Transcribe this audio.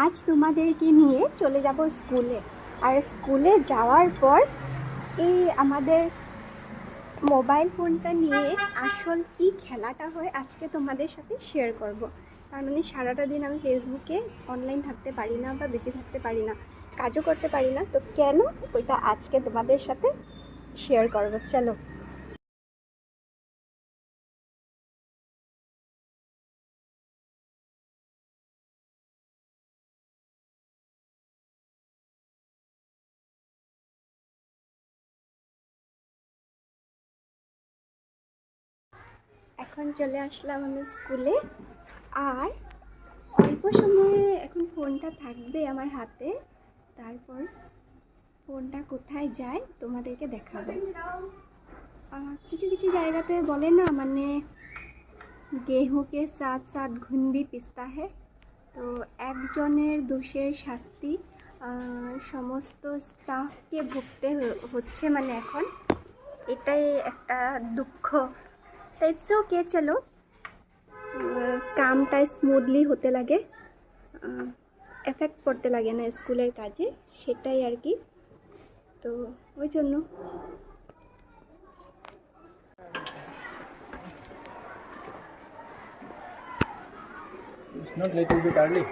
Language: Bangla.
আজ তোমাদেরকে নিয়ে চলে যাব স্কুলে। আর স্কুলে যাওয়ার পর এই আমাদের মোবাইল ফোনটা নিয়ে আসল কি খেলাটা হয় আজকে তোমাদের সাথে শেয়ার করব। তার মানে সারাটা দিন আমি ফেসবুকে অনলাইন থাকতে পারি না বা বেশি থাকতে পারি না, কাজও করতে পারি না, তো কেন ওইটা আজকে তোমাদের সাথে শেয়ার করবো। চলো। এখন চলে আসলাম আমি স্কুলে। আর অল্প সময়ে এখন ফোনটা থাকবে আমার হাতে, তারপর ফোনটা কোথায় যায় তোমাদেরকে দেখাবো। কিছু কিছু জায়গাতে বলে না, মানে গেহুকে সাথ সাথ ঘুন ভি পিসতা হে। তো একজনের দোষের শাস্তি সমস্ত স্টাফকে ভুগতে হচ্ছে, মানে এখন এটাই একটা দুঃখ। তাই ইটস ওকে, চলো কামটা স্মুথলি হতে লাগে, এফেক্ট পড়তে লাগে না স্কুলের কাজে, সেটাই আর কি। তো ওই জন্য It's not little bit early.